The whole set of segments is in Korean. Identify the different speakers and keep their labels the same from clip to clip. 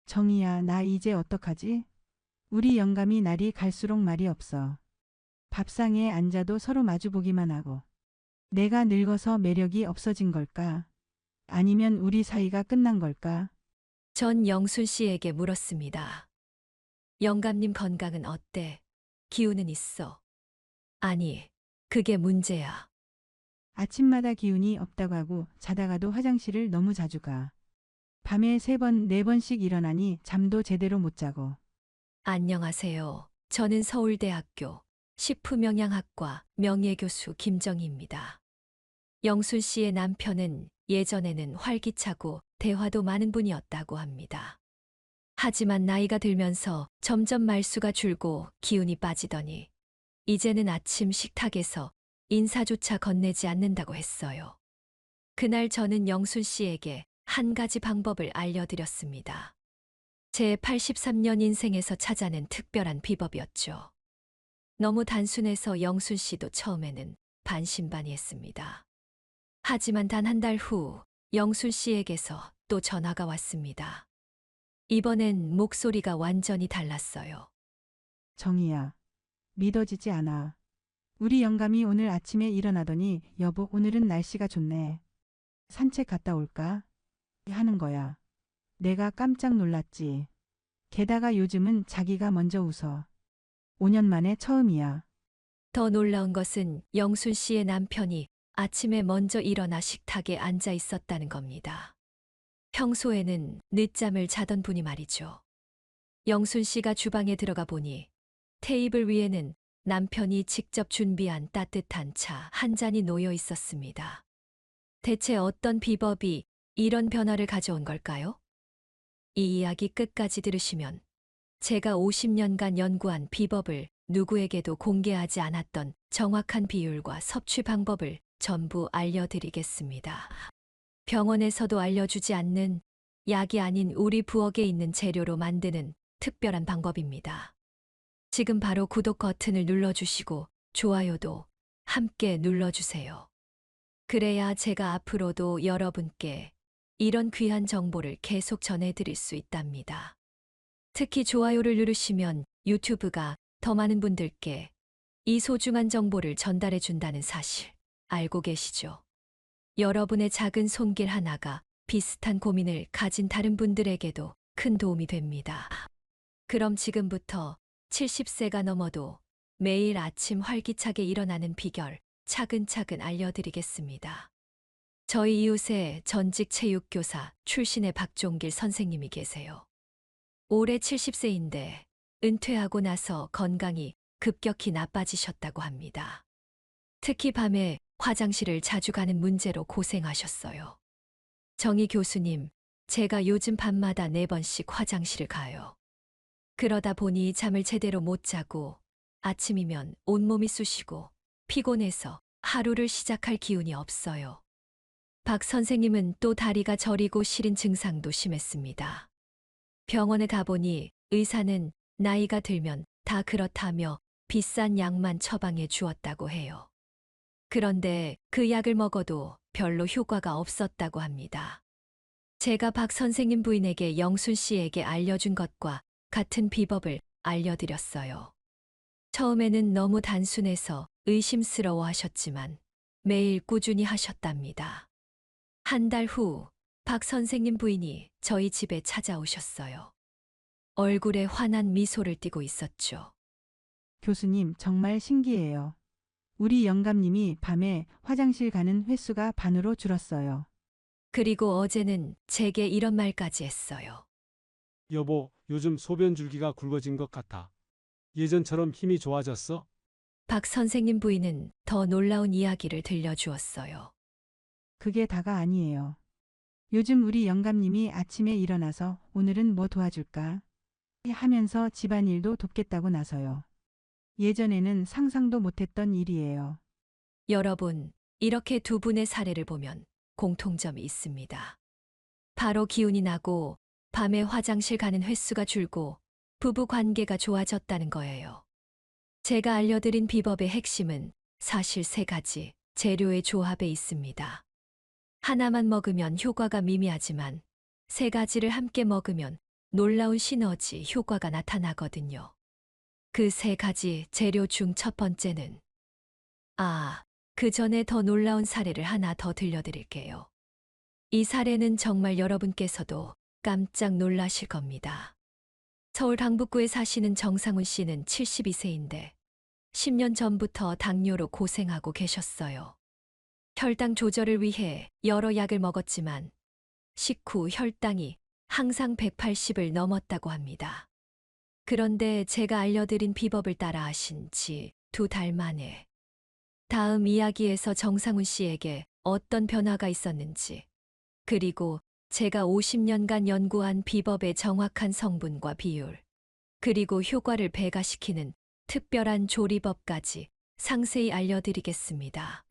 Speaker 1: 정희야, 나 이제 어떡하지? 우리 영감이 날이 갈수록 말이 없어. 밥상에 앉아도 서로 마주보기만 하고. 내가 늙어서 매력이 없어진 걸까? 아니면 우리 사이가 끝난 걸까?
Speaker 2: 전 영순 씨에게 물었습니다. 영감님 건강은 어때? 기운은 있어? 아니, 그게 문제야.
Speaker 1: 아침마다 기운이 없다고 하고 자다가도 화장실을 너무 자주 가. 밤에 3번, 4번씩 일어나니 잠도 제대로 못 자고.
Speaker 2: 안녕하세요. 저는 서울대학교 식품영양학과 명예교수 김정희입니다. 영순 씨의 남편은 예전에는 활기차고 대화도 많은 분이었다고 합니다. 하지만 나이가 들면서 점점 말수가 줄고 기운이 빠지더니 이제는 아침 식탁에서 인사조차 건네지 않는다고 했어요. 그날 저는 영순 씨에게 한 가지 방법을 알려드렸습니다. 제 83년 인생에서 찾아낸 특별한 비법이었죠. 너무 단순해서 영순 씨도 처음에는 반신반의했습니다. 하지만 단 한 달 후 영순 씨에게서 또 전화가 왔습니다. 이번엔 목소리가 완전히 달랐어요.
Speaker 1: 정희야, 믿어지지 않아. 우리 영감이 오늘 아침에 일어나더니 여보, 오늘은 날씨가 좋네. 산책 갔다 올까? 하는 거야. 내가 깜짝 놀랐지. 게다가 요즘은 자기가 먼저 웃어. 5년 만에 처음이야.
Speaker 2: 더 놀라운 것은 영순 씨의 남편이 아침에 먼저 일어나 식탁에 앉아 있었다는 겁니다. 평소에는 늦잠을 자던 분이 말이죠. 영순 씨가 주방에 들어가 보니 테이블 위에는 남편이 직접 준비한 따뜻한 차 한 잔이 놓여 있었습니다. 대체 어떤 비법이 이런 변화를 가져온 걸까요? 이 이야기 끝까지 들으시면 제가 50년간 연구한 비법을 누구에게도 공개하지 않았던 정확한 비율과 섭취 방법을 전부 알려드리겠습니다. 병원에서도 알려주지 않는 약이 아닌 우리 부엌에 있는 재료로 만드는 특별한 방법입니다. 지금 바로 구독 버튼을 눌러주시고 좋아요도 함께 눌러주세요. 그래야 제가 앞으로도 여러분께 이런 귀한 정보를 계속 전해드릴 수 있답니다. 특히 좋아요를 누르시면 유튜브가 더 많은 분들께 이 소중한 정보를 전달해 준다는 사실 알고 계시죠? 여러분의 작은 손길 하나가 비슷한 고민을 가진 다른 분들에게도 큰 도움이 됩니다. 그럼 지금부터 70세가 넘어도 매일 아침 활기차게 일어나는 비결 차근차근 알려드리겠습니다. 저희 이웃에 전직 체육교사 출신의 박종길 선생님이 계세요. 올해 70세인데 은퇴하고 나서 건강이 급격히 나빠지셨다고 합니다. 특히 밤에 화장실을 자주 가는 문제로 고생하셨어요. 정희 교수님, 제가 요즘 밤마다 4번씩 화장실을 가요. 그러다 보니 잠을 제대로 못 자고 아침이면 온몸이 쑤시고 피곤해서 하루를 시작할 기운이 없어요. 박 선생님은 또 다리가 저리고 시린 증상도 심했습니다. 병원에 가보니 의사는 나이가 들면 다 그렇다며 비싼 약만 처방해 주었다고 해요. 그런데 그 약을 먹어도 별로 효과가 없었다고 합니다. 제가 박 선생님 부인에게 영순 씨에게 알려준 것과 같은 비법을 알려드렸어요. 처음에는 너무 단순해서 의심스러워 하셨지만 매일 꾸준히 하셨답니다. 한 달 후 박 선생님 부인이 저희 집에 찾아오셨어요. 얼굴에 환한 미소를 띠고 있었죠.
Speaker 1: 교수님, 정말 신기해요. 우리 영감님이 밤에 화장실 가는 횟수가 반으로 줄었어요.
Speaker 2: 그리고 어제는 제게 이런 말까지 했어요.
Speaker 3: 여보, 요즘 소변 줄기가 굵어진 것 같아. 예전처럼 힘이 좋아졌어?
Speaker 2: 박 선생님 부인은 더 놀라운 이야기를 들려주었어요.
Speaker 1: 그게 다가 아니에요. 요즘 우리 영감님이 아침에 일어나서 오늘은 뭐 도와줄까? 하면서 집안일도 돕겠다고 나서요. 예전에는 상상도 못했던 일이에요.
Speaker 2: 여러분, 이렇게 두 분의 사례를 보면 공통점이 있습니다. 바로 기운이 나고 밤에 화장실 가는 횟수가 줄고 부부 관계가 좋아졌다는 거예요. 제가 알려드린 비법의 핵심은 사실 3가지 재료의 조합에 있습니다. 하나만 먹으면 효과가 미미하지만 3가지를 함께 먹으면 놀라운 시너지 효과가 나타나거든요. 그 세 가지 재료 중 첫 번째는 그 전에 더 놀라운 사례를 하나 더 들려드릴게요. 이 사례는 정말 여러분께서도 깜짝 놀라실 겁니다. 서울 강북구에 사시는 정상훈 씨는 72세인데 10년 전부터 당뇨로 고생하고 계셨어요. 혈당 조절을 위해 여러 약을 먹었지만 식후 혈당이 항상 180을 넘었다고 합니다. 그런데 제가 알려드린 비법을 따라 하신 지 2달 만에 다음 이야기에서 정상훈 씨에게 어떤 변화가 있었는지, 그리고 제가 50년간 연구한 비법의 정확한 성분과 비율, 그리고 효과를 배가시키는 특별한 조리법까지 상세히 알려드리겠습니다.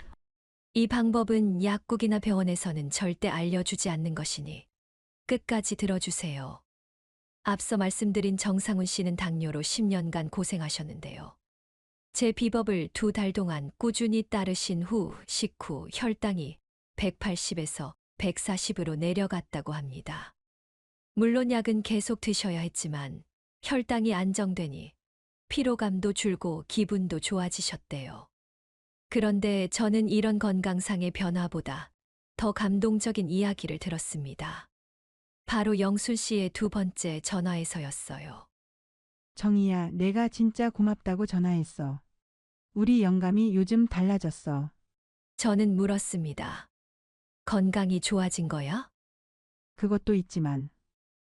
Speaker 2: 이 방법은 약국이나 병원에서는 절대 알려주지 않는 것이니 끝까지 들어주세요. 앞서 말씀드린 정상훈 씨는 당뇨로 10년간 고생하셨는데요. 제 비법을 2달 동안 꾸준히 따르신 후 식후 혈당이 180에서 140으로 내려갔다고 합니다. 물론 약은 계속 드셔야 했지만 혈당이 안정되니 피로감도 줄고 기분도 좋아지셨대요. 그런데 저는 이런 건강상의 변화보다 더 감동적인 이야기를 들었습니다. 바로 영순 씨의 2번째 전화에서였어요.
Speaker 1: 정희야, 내가 진짜 고맙다고 전화했어. 우리 영감이 요즘 달라졌어.
Speaker 2: 저는 물었습니다. 건강이 좋아진 거야?
Speaker 1: 그것도 있지만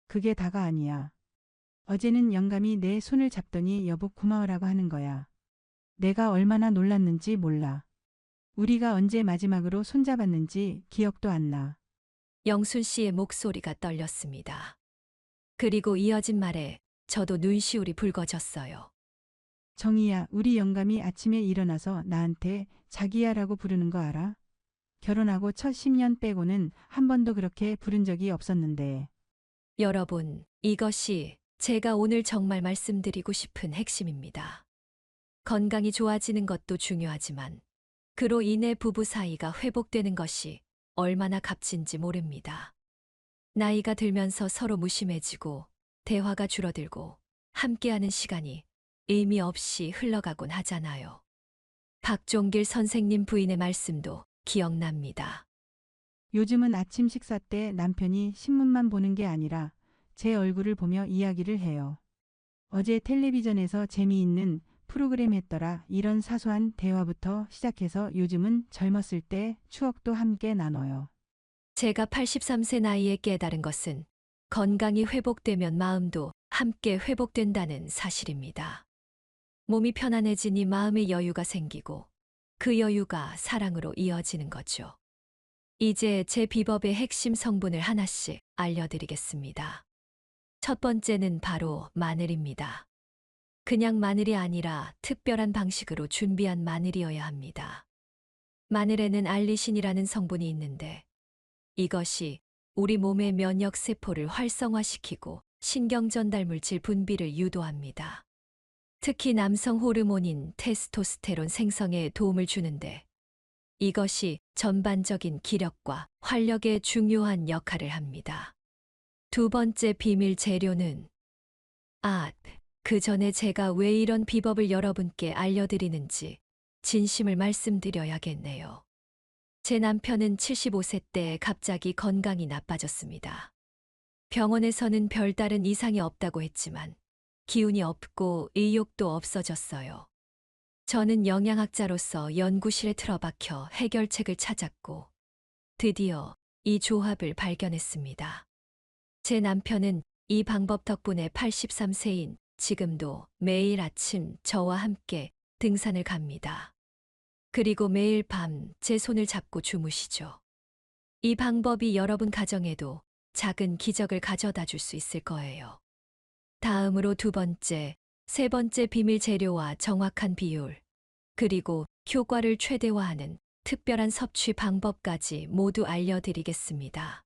Speaker 1: 그게 다가 아니야. 어제는 영감이 내 손을 잡더니 여보 고마워라고 하는 거야. 내가 얼마나 놀랐는지 몰라. 우리가 언제 마지막으로 손잡았는지 기억도 안 나.
Speaker 2: 영순 씨의 목소리가 떨렸습니다. 그리고 이어진 말에 저도 눈시울이 붉어졌어요.
Speaker 1: 정희야, 우리 영감이 아침에 일어나서 나한테 자기야라고 부르는 거 알아? 결혼하고 첫 10년 빼고는 한 번도 그렇게 부른 적이 없었는데.
Speaker 2: 여러분, 이것이 제가 오늘 정말 말씀드리고 싶은 핵심입니다. 건강이 좋아지는 것도 중요하지만 그로 인해 부부 사이가 회복되는 것이 얼마나 값진지 모릅니다. 나이가 들면서 서로 무심해지고 대화가 줄어들고 함께하는 시간이 의미 없이 흘러가곤 하잖아요. 박종길 선생님 부인의 말씀도 기억납니다.
Speaker 1: 요즘은 아침 식사 때 남편이 신문만 보는 게 아니라 제 얼굴을 보며 이야기를 해요. 어제 텔레비전에서 재미있는 프로그램 했더라. 이런 사소한 대화부터 시작해서 요즘은 젊었을 때 추억도 함께 나눠요.
Speaker 2: 제가 83세 나이에 깨달은 것은 건강이 회복되면 마음도 함께 회복된다는 사실입니다. 몸이 편안해지니 마음의 여유가 생기고 그 여유가 사랑으로 이어지는 거죠. 이제 제 비법의 핵심 성분을 하나씩 알려드리겠습니다. 첫 번째는 바로 마늘입니다. 그냥 마늘이 아니라 특별한 방식으로 준비한 마늘이어야 합니다. 마늘에는 알리신이라는 성분이 있는데 이것이 우리 몸의 면역 세포를 활성화시키고 신경 전달 물질 분비를 유도합니다. 특히 남성 호르몬인 테스토스테론 생성에 도움을 주는데 이것이 전반적인 기력과 활력에 중요한 역할을 합니다. 2번째 비밀 재료는 그 전에 제가 왜 이런 비법을 여러분께 알려드리는지 진심을 말씀드려야겠네요. 제 남편은 75세 때 갑자기 건강이 나빠졌습니다. 병원에서는 별다른 이상이 없다고 했지만 기운이 없고 의욕도 없어졌어요. 저는 영양학자로서 연구실에 틀어박혀 해결책을 찾았고 드디어 이 조합을 발견했습니다. 제 남편은 이 방법 덕분에 83세인 지금도 매일 아침 저와 함께 등산을 갑니다. 그리고 매일 밤 제 손을 잡고 주무시죠. 이 방법이 여러분 가정에도 작은 기적을 가져다 줄 수 있을 거예요. 다음으로 2번째, 3번째 비밀 재료와 정확한 비율, 그리고 효과를 최대화하는 특별한 섭취 방법까지 모두 알려드리겠습니다.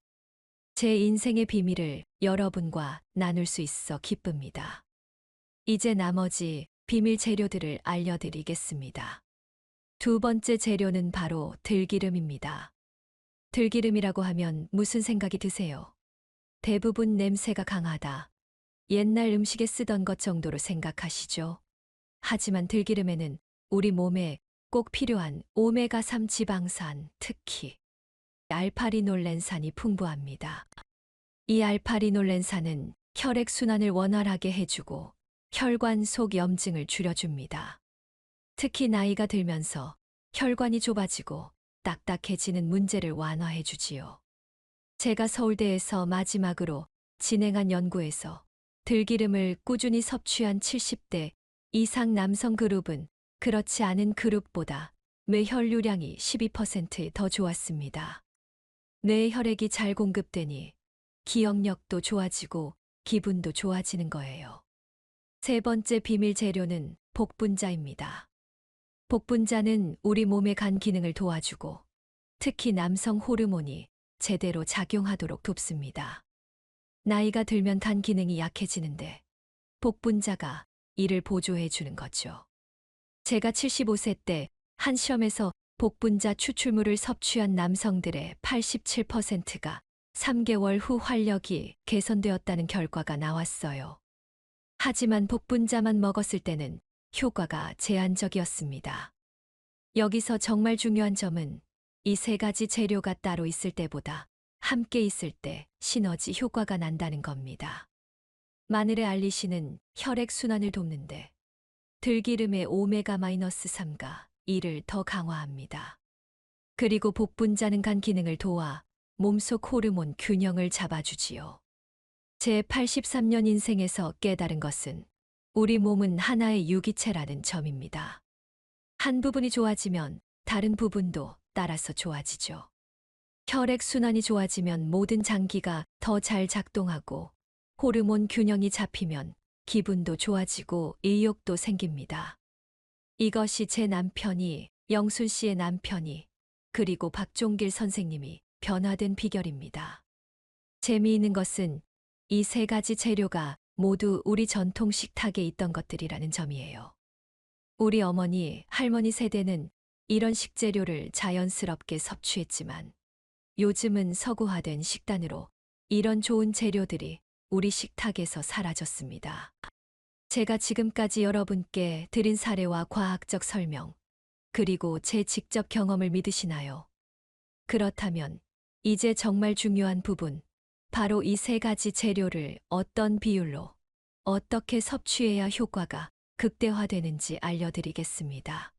Speaker 2: 제 인생의 비밀을 여러분과 나눌 수 있어 기쁩니다. 이제 나머지 비밀 재료들을 알려드리겠습니다. 2번째 재료는 바로 들기름입니다. 들기름이라고 하면 무슨 생각이 드세요? 대부분 냄새가 강하다, 옛날 음식에 쓰던 것 정도로 생각하시죠. 하지만 들기름에는 우리 몸에 꼭 필요한 오메가3 지방산, 특히 알파리놀렌산이 풍부합니다. 이 알파리놀렌산은 혈액순환을 원활하게 해주고 혈관 속 염증을 줄여줍니다. 특히 나이가 들면서 혈관이 좁아지고 딱딱해지는 문제를 완화해주지요. 제가 서울대에서 마지막으로 진행한 연구에서 들기름을 꾸준히 섭취한 70대 이상 남성 그룹은 그렇지 않은 그룹보다 뇌 혈류량이 12%더 좋았습니다. 뇌에 혈액이 잘 공급되니 기억력도 좋아지고 기분도 좋아지는 거예요. 세 번째 비밀 재료는 복분자입니다. 복분자는 우리 몸의 간 기능을 도와주고 특히 남성 호르몬이 제대로 작용하도록 돕습니다. 나이가 들면 간 기능이 약해지는데 복분자가 이를 보조해 주는 거죠. 제가 75세 때 한 시험에서 복분자 추출물을 섭취한 남성들의 87%가 3개월 후 활력이 개선되었다는 결과가 나왔어요. 하지만 복분자만 먹었을 때는 효과가 제한적이었습니다. 여기서 정말 중요한 점은 이 세 가지 재료가 따로 있을 때보다 함께 있을 때 시너지 효과가 난다는 겁니다. 마늘의 알리신은 혈액순환을 돕는데 들기름의 오메가-3가 이를 더 강화합니다. 그리고 복분자는 간 기능을 도와 몸속 호르몬 균형을 잡아주지요. 제 83년 인생에서 깨달은 것은 우리 몸은 하나의 유기체라는 점입니다. 한 부분이 좋아지면 다른 부분도 따라서 좋아지죠. 혈액순환이 좋아지면 모든 장기가 더 잘 작동하고 호르몬 균형이 잡히면 기분도 좋아지고 의욕도 생깁니다. 이것이 제 남편이, 영순 씨의 남편이, 그리고 박종길 선생님이 변화된 비결입니다. 재미있는 것은 이 세 가지 재료가 모두 우리 전통 식탁에 있던 것들이라는 점이에요. 우리 어머니, 할머니 세대는 이런 식재료를 자연스럽게 섭취했지만 요즘은 서구화된 식단으로 이런 좋은 재료들이 우리 식탁에서 사라졌습니다. 제가 지금까지 여러분께 드린 사례와 과학적 설명, 그리고 제 직접 경험을 믿으시나요? 그렇다면 이제 정말 중요한 부분, 바로 이 세 가지 재료를 어떤 비율로 어떻게 섭취해야 효과가 극대화되는지 알려드리겠습니다.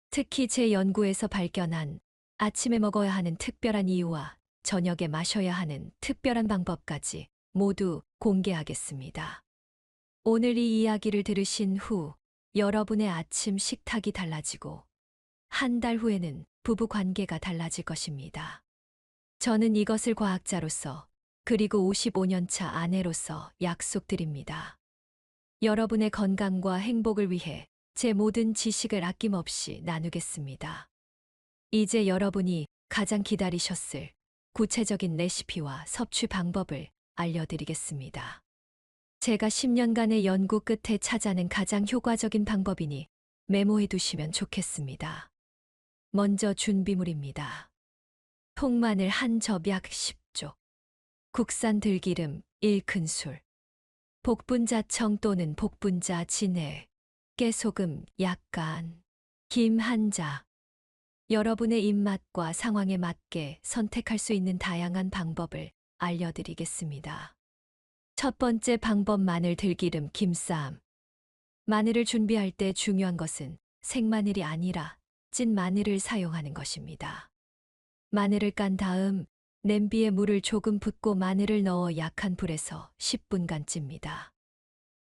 Speaker 2: 특히 제 연구에서 발견한 아침에 먹어야 하는 특별한 이유와 저녁에 마셔야 하는 특별한 방법까지 모두 공개하겠습니다. 오늘 이 이야기를 들으신 후 여러분의 아침 식탁이 달라지고 한 달 후에는 부부 관계가 달라질 것입니다. 저는 이것을 과학자로서 그리고 55년 차 아내로서 약속드립니다. 여러분의 건강과 행복을 위해 제 모든 지식을 아낌없이 나누겠습니다. 이제 여러분이 가장 기다리셨을 구체적인 레시피와 섭취 방법을 알려드리겠습니다. 제가 10년간의 연구 끝에 찾아낸 가장 효과적인 방법이니 메모해 두시면 좋겠습니다. 먼저 준비물입니다. 통마늘 한 접약 10쪽, 국산 들기름 1큰술, 복분자청 또는 복분자 진액, 깨소금 약간, 김 한 자. 여러분의 입맛과 상황에 맞게 선택할 수 있는 다양한 방법을 알려드리겠습니다. 첫 번째 방법 마늘 들기름 김쌈. 마늘을 준비할 때 중요한 것은 생마늘이 아니라 찐 마늘을 사용하는 것입니다. 마늘을 깐 다음 냄비에 물을 조금 붓고 마늘을 넣어 약한 불에서 10분간 찝니다.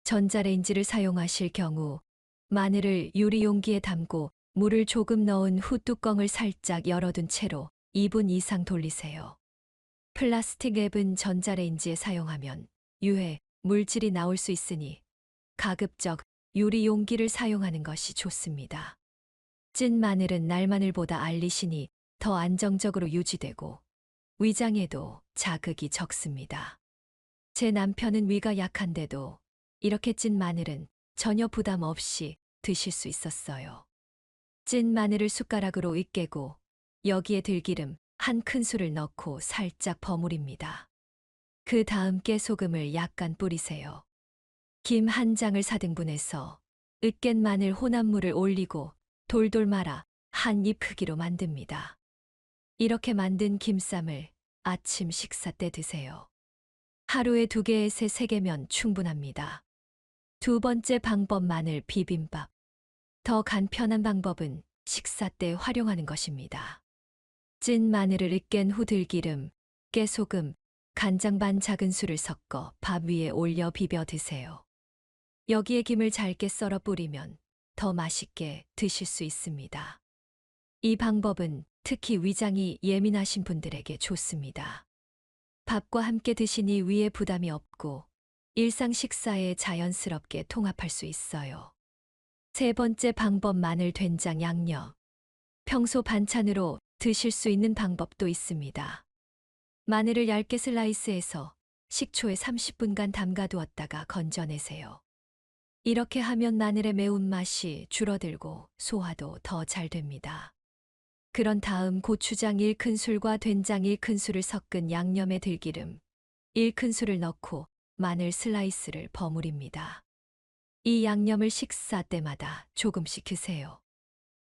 Speaker 2: 전자레인지를 사용하실 경우 마늘을 유리 용기에 담고 물을 조금 넣은 후 뚜껑을 살짝 열어둔 채로 2분 이상 돌리세요. 플라스틱 앱은 전자레인지에 사용하면 유해, 물질이 나올 수 있으니 가급적 유리 용기를 사용하는 것이 좋습니다. 찐 마늘은 날마늘보다 알리신이 더 안정적으로 유지되고 위장에도 자극이 적습니다. 제 남편은 위가 약한데도 이렇게 찐 마늘은 전혀 부담 없이 드실 수 있었어요. 찐 마늘을 숟가락으로 으깨고 여기에 들기름 한 큰술을 넣고 살짝 버무립니다. 그 다음 깨소금을 약간 뿌리세요. 김 한 장을 4등분해서 으깬 마늘 혼합물을 올리고 돌돌 말아 한 입 크기로 만듭니다. 이렇게 만든 김쌈을 아침 식사 때 드세요. 하루에 2개에서 3개면 충분합니다. 두 번째 방법 마늘 비빔밥. 더 간편한 방법은 식사 때 활용하는 것입니다. 찐 마늘을 으깬 후 들기름, 깨소금, 간장 반 작은술을 섞어 밥 위에 올려 비벼 드세요. 여기에 김을 잘게 썰어 뿌리면 더 맛있게 드실 수 있습니다. 이 방법은 특히 위장이 예민하신 분들에게 좋습니다. 밥과 함께 드시니 위에 부담이 없고 일상 식사에 자연스럽게 통합할 수 있어요. 세 번째 방법 마늘 된장 양념. 평소 반찬으로 드실 수 있는 방법도 있습니다. 마늘을 얇게 슬라이스해서 식초에 30분간 담가두었다가 건져내세요. 이렇게 하면 마늘의 매운맛이 줄어들고 소화도 더 잘 됩니다. 그런 다음 고추장 1큰술과 된장 1큰술을 섞은 양념에 들기름 1큰술을 넣고 마늘 슬라이스를 버무립니다. 이 양념을 식사 때마다 조금씩 드세요.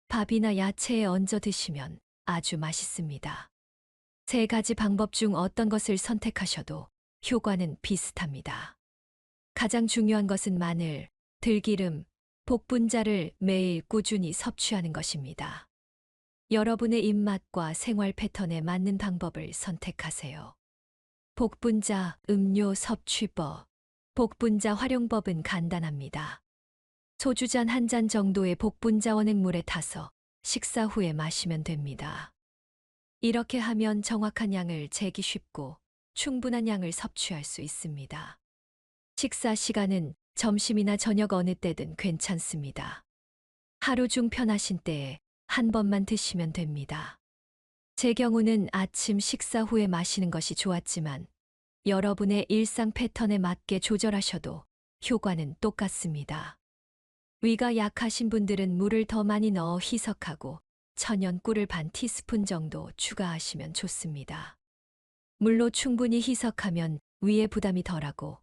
Speaker 2: 밥이나 야채에 얹어 드시면 아주 맛있습니다. 3가지 방법 중 어떤 것을 선택하셔도 효과는 비슷합니다. 가장 중요한 것은 마늘, 들기름, 복분자를 매일 꾸준히 섭취하는 것입니다. 여러분의 입맛과 생활 패턴에 맞는 방법을 선택하세요. 복분자 음료 섭취법. 복분자 활용법은 간단합니다. 소주잔 1잔 정도의 복분자 원액물에 타서 식사 후에 마시면 됩니다. 이렇게 하면 정확한 양을 재기 쉽고 충분한 양을 섭취할 수 있습니다. 식사 시간은 점심이나 저녁 어느 때든 괜찮습니다. 하루 중 편하신 때에 한 번만 드시면 됩니다. 제 경우는 아침 식사 후에 마시는 것이 좋았지만 여러분의 일상 패턴에 맞게 조절하셔도 효과는 똑같습니다. 위가 약하신 분들은 물을 더 많이 넣어 희석하고 천연 꿀을 반 티스푼 정도 추가하시면 좋습니다. 물로 충분히 희석하면 위에 부담이 덜하고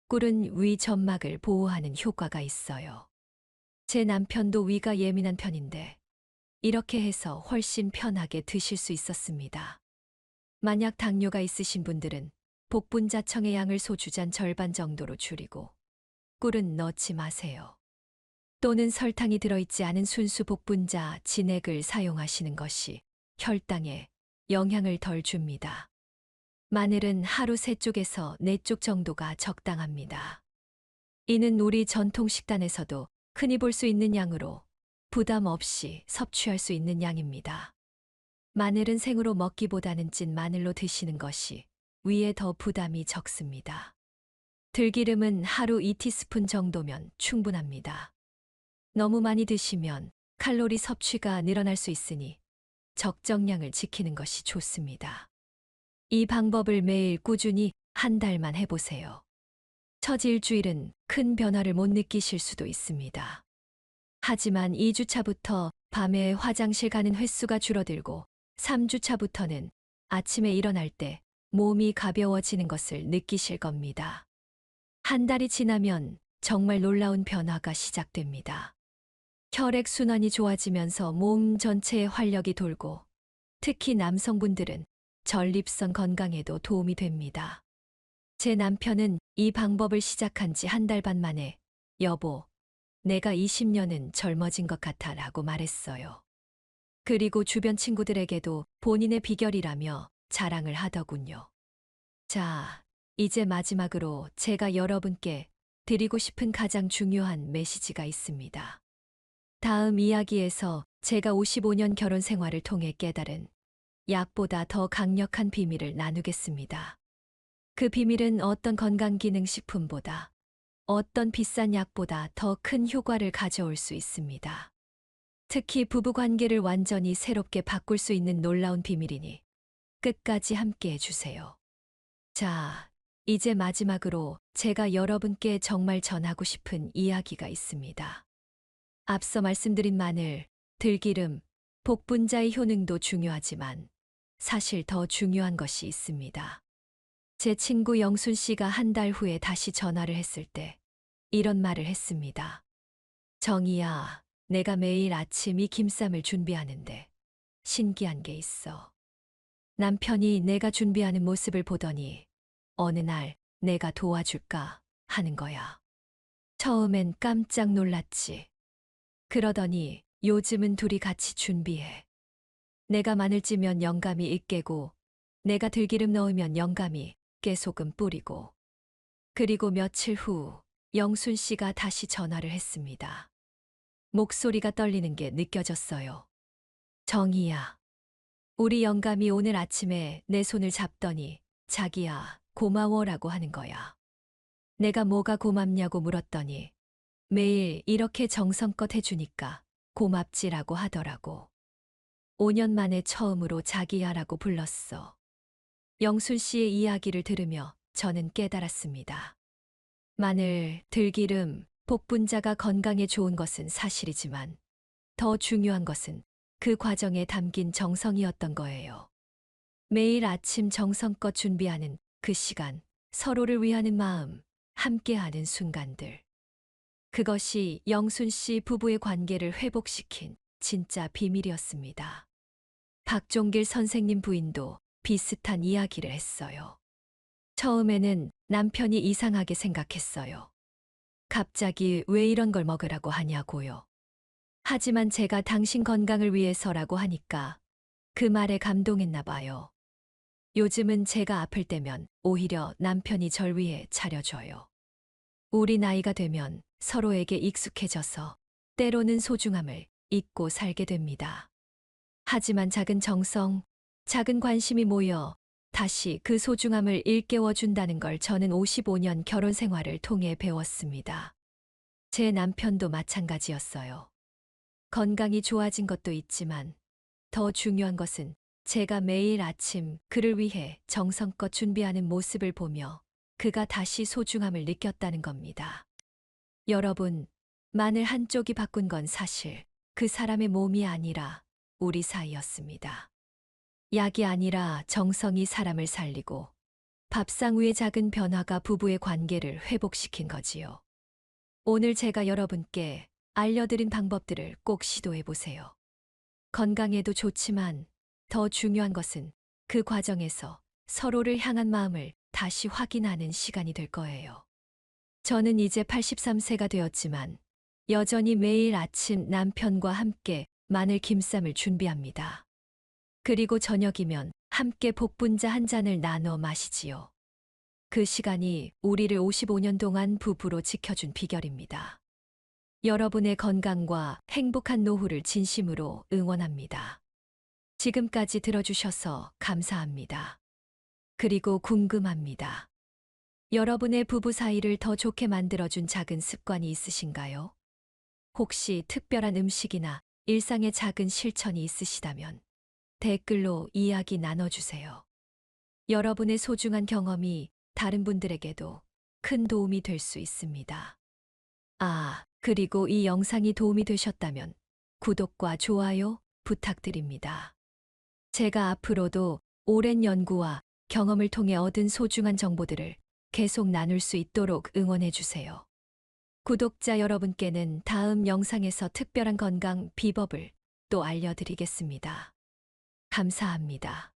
Speaker 2: 꿀은 위 점막을 보호하는 효과가 있어요. 제 남편도 위가 예민한 편인데 이렇게 해서 훨씬 편하게 드실 수 있었습니다. 만약 당뇨가 있으신 분들은 복분자청의 양을 소주잔 절반 정도로 줄이고 꿀은 넣지 마세요. 또는 설탕이 들어있지 않은 순수 복분자 진액을 사용하시는 것이 혈당에 영향을 덜 줍니다. 마늘은 하루 3쪽에서 4쪽 정도가 적당합니다. 이는 우리 전통 식단에서도 흔히 볼 수 있는 양으로 부담 없이 섭취할 수 있는 양입니다. 마늘은 생으로 먹기보다는 찐 마늘로 드시는 것이 위에 더 부담이 적습니다. 들기름은 하루 2티스푼 정도면 충분합니다. 너무 많이 드시면 칼로리 섭취가 늘어날 수 있으니 적정량을 지키는 것이 좋습니다. 이 방법을 매일 꾸준히 한 달만 해보세요. 첫 일주일은 큰 변화를 못 느끼실 수도 있습니다. 하지만 2주차부터 밤에 화장실 가는 횟수가 줄어들고 3주차부터는 아침에 일어날 때 몸이 가벼워지는 것을 느끼실 겁니다. 한 달이 지나면 정말 놀라운 변화가 시작됩니다. 혈액순환이 좋아지면서 몸 전체에 활력이 돌고 특히 남성분들은 전립선 건강에도 도움이 됩니다. 제 남편은 이 방법을 시작한 지 한 달 반 만에 여보, 내가 20년은 젊어진 것 같아 라고 말했어요. 그리고 주변 친구들에게도 본인의 비결이라며 자랑을 하더군요. 자, 이제 마지막으로 제가 여러분께 드리고 싶은 가장 중요한 메시지가 있습니다. 다음 이야기에서 제가 55년 결혼 생활을 통해 깨달은 약보다 더 강력한 비밀을 나누겠습니다. 그 비밀은 어떤 건강기능식품보다 어떤 비싼 약보다 더 큰 효과를 가져올 수 있습니다. 특히 부부관계를 완전히 새롭게 바꿀 수 있는 놀라운 비밀이니 끝까지 함께 해주세요. 자, 이제 마지막으로 제가 여러분께 정말 전하고 싶은 이야기가 있습니다. 앞서 말씀드린 마늘, 들기름, 복분자의 효능도 중요하지만 사실 더 중요한 것이 있습니다. 제 친구 영순 씨가 한 달 후에 다시 전화를 했을 때 이런 말을 했습니다. 정희야, 내가 매일 아침 이 김쌈을 준비하는데 신기한 게 있어. 남편이 내가 준비하는 모습을 보더니 어느 날 내가 도와줄까 하는 거야. 처음엔 깜짝 놀랐지. 그러더니 요즘은 둘이 같이 준비해. 내가 마늘 찌면 영감이 으깨고, 내가 들기름 넣으면 영감이 깨소금 뿌리고. 그리고 며칠 후 영순 씨가 다시 전화를 했습니다. 목소리가 떨리는 게 느껴졌어요. 정희야, 우리 영감이 오늘 아침에 내 손을 잡더니 자기야, 고마워라고 하는 거야. 내가 뭐가 고맙냐고 물었더니 매일 이렇게 정성껏 해주니까 고맙지라고 하더라고. 5년 만에 처음으로 자기야라고 불렀어. 영순 씨의 이야기를 들으며 저는 깨달았습니다. 마늘, 들기름, 복분자가 건강에 좋은 것은 사실이지만 더 중요한 것은 그 과정에 담긴 정성이었던 거예요. 매일 아침 정성껏 준비하는 그 시간, 서로를 위하는 마음, 함께하는 순간들. 그것이 영순 씨 부부의 관계를 회복시킨 진짜 비밀이었습니다. 박종길 선생님 부인도 비슷한 이야기를 했어요. 처음에는 남편이 이상하게 생각했어요. 갑자기 왜 이런 걸 먹으라고 하냐고요. 하지만 제가 당신 건강을 위해서라고 하니까 그 말에 감동했나 봐요. 요즘은 제가 아플 때면 오히려 남편이 절 위해 차려줘요. 우리 나이가 되면 서로에게 익숙해져서 때로는 소중함을 잊고 살게 됩니다. 하지만 작은 정성, 작은 관심이 모여 다시 그 소중함을 일깨워준다는 걸 저는 55년 결혼 생활을 통해 배웠습니다. 제 남편도 마찬가지였어요. 건강이 좋아진 것도 있지만 더 중요한 것은 제가 매일 아침 그를 위해 정성껏 준비하는 모습을 보며 그가 다시 소중함을 느꼈다는 겁니다. 여러분, 마늘 한쪽이 바꾼 건 사실 그 사람의 몸이 아니라 우리 사이였습니다. 약이 아니라 정성이 사람을 살리고 밥상 위의 작은 변화가 부부의 관계를 회복시킨 거지요. 오늘 제가 여러분께 알려드린 방법들을 꼭 시도해 보세요. 건강에도 좋지만 더 중요한 것은 그 과정에서 서로를 향한 마음을 다시 확인하는 시간이 될 거예요. 저는 이제 83세가 되었지만 여전히 매일 아침 남편과 함께 마늘 김쌈을 준비합니다. 그리고 저녁이면 함께 복분자 한 잔을 나눠 마시지요. 그 시간이 우리를 55년 동안 부부로 지켜준 비결입니다. 여러분의 건강과 행복한 노후를 진심으로 응원합니다. 지금까지 들어주셔서 감사합니다. 그리고 궁금합니다. 여러분의 부부 사이를 더 좋게 만들어준 작은 습관이 있으신가요? 혹시 특별한 음식이나 일상의 작은 실천이 있으시다면 댓글로 이야기 나눠주세요. 여러분의 소중한 경험이 다른 분들에게도 큰 도움이 될 수 있습니다. 그리고 이 영상이 도움이 되셨다면 구독과 좋아요 부탁드립니다. 제가 앞으로도 오랜 연구와 경험을 통해 얻은 소중한 정보들을 계속 나눌 수 있도록 응원해 주세요. 구독자 여러분께는 다음 영상에서 특별한 건강 비법을 또 알려드리겠습니다. 감사합니다.